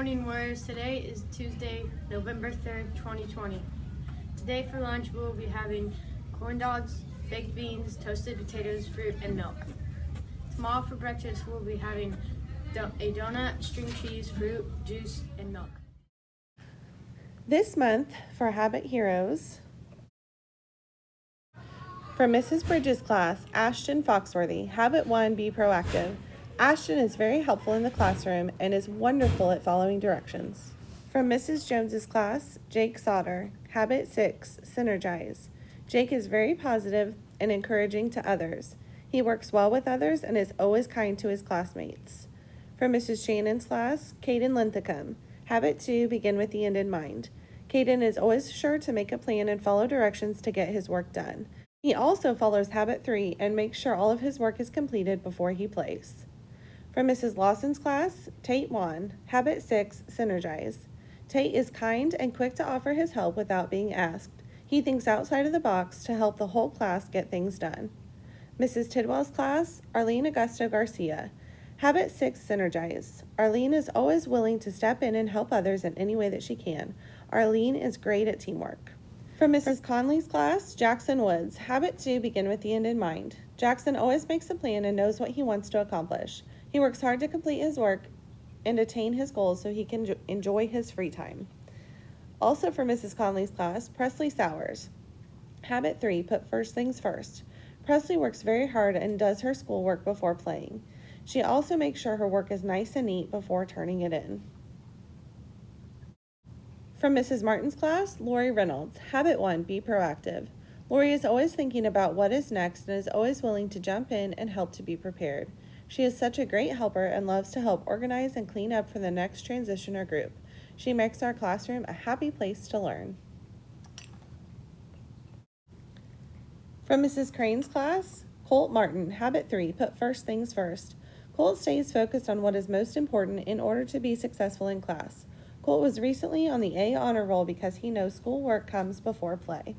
morning, Warriors. Today is Tuesday, November 3rd, 2020. Today for lunch we will be having corn dogs, baked beans, toasted potatoes, fruit, and milk. Tomorrow for breakfast we'll be having a donut, string cheese, fruit, juice, and milk. This month for Habit Heroes, for Mrs. Bridges' class, Ashton Foxworthy, Habit 1, be proactive. Ashton is very helpful in the classroom and is wonderful at following directions. From Mrs. Jones's class, Jake Sauter, Habit 6, synergize. Jake is very positive and encouraging to others. He works well with others and is always kind to his classmates. From Mrs. Shannon's class, Caden Linthicum, Habit 2, begin with the end in mind. Caden is always sure to make a plan and follow directions to get his work done. He also follows Habit 3 and makes sure all of his work is completed before he plays. From Mrs. Lawson's class, Tate Wan, Habit 6, synergize. Tate is kind and quick to offer his help without being asked. He thinks outside of the box to help the whole class get things done. Mrs. Tidwell's class, Arelynn Agosto-Garcia, Habit 6, synergize. Arlene is always willing to step in and help others in any way that she can. Arlene is great at teamwork. From Mrs. Conley's class, Jackson Woods, Habit 2, begin with the end in mind. Jackson always makes a plan and knows what he wants to accomplish. He works hard to complete his work and attain his goals so he can enjoy his free time. Also for Mrs. Conley's class, Preslee Sowers, Habit 3, put first things first. Preslee works very hard and does her schoolwork before playing. She also makes sure her work is nice and neat before turning it in. From Mrs. Martin's class, Lorie Reynolds, Habit 1, be proactive. Lorie is always thinking about what is next and is always willing to jump in and help to be prepared. She is such a great helper and loves to help organize and clean up for the next transition or group. She makes our classroom a happy place to learn. From Mrs. Crane's class, Colt Martin, Habit 3, put first things first. Colt stays focused on what is most important in order to be successful in class. Colt was recently on the A honor roll because he knows schoolwork comes before play.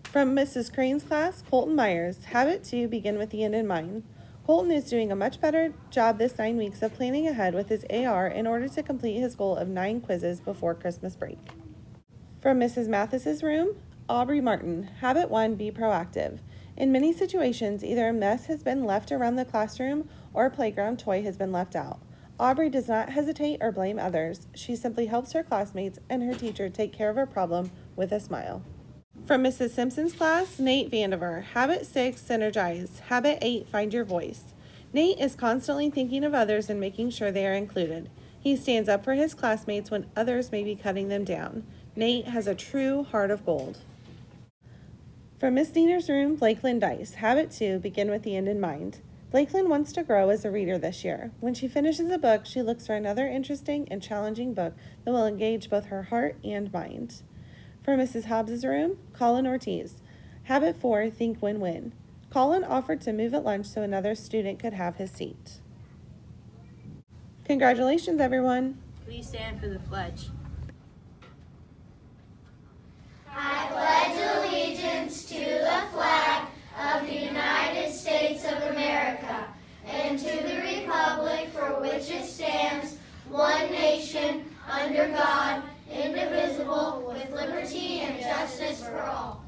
From Mrs. Crane's class, Colton Myers, Habit 2, begin with the end in mind. Colton is doing a much better job this 9 weeks of planning ahead with his AR in order to complete his goal of 9 quizzes before Christmas break. From Mrs. Mathis's room, Aubree Martin, Habit 1, be proactive. In many situations, either a mess has been left around the classroom or a playground toy has been left out. Aubree does not hesitate or blame others. She simply helps her classmates and her teacher take care of her problem with a smile. From Mrs. Simpson's class, Nate Vandivier, Habit 6, synergize. Habit 8, find your voice. Nate is constantly thinking of others and making sure they are included. He stands up for his classmates when others may be cutting them down. Nate has a true heart of gold. From Miss Diener's room, Blakelynn Dice, Habit 2, begin with the end in mind. Blakelynn wants to grow as a reader this year. When she finishes a book, she looks for another interesting and challenging book that will engage both her heart and mind. For Mrs. Hobbs's room, Colin Ortiz, Habit 4, think win-win. Colin offered to move at lunch so another student could have his seat. Congratulations, everyone. Please stand for the pledge. I pledge allegiance to the flag of the United States of America and to the republic for which it stands, one nation, under God, indivisible, with liberty and justice for all.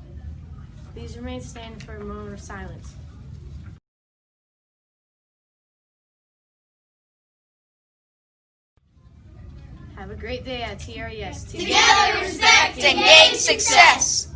Please remain standing for a moment of silence. Have a great day at TRES. Together, respect, and gain success.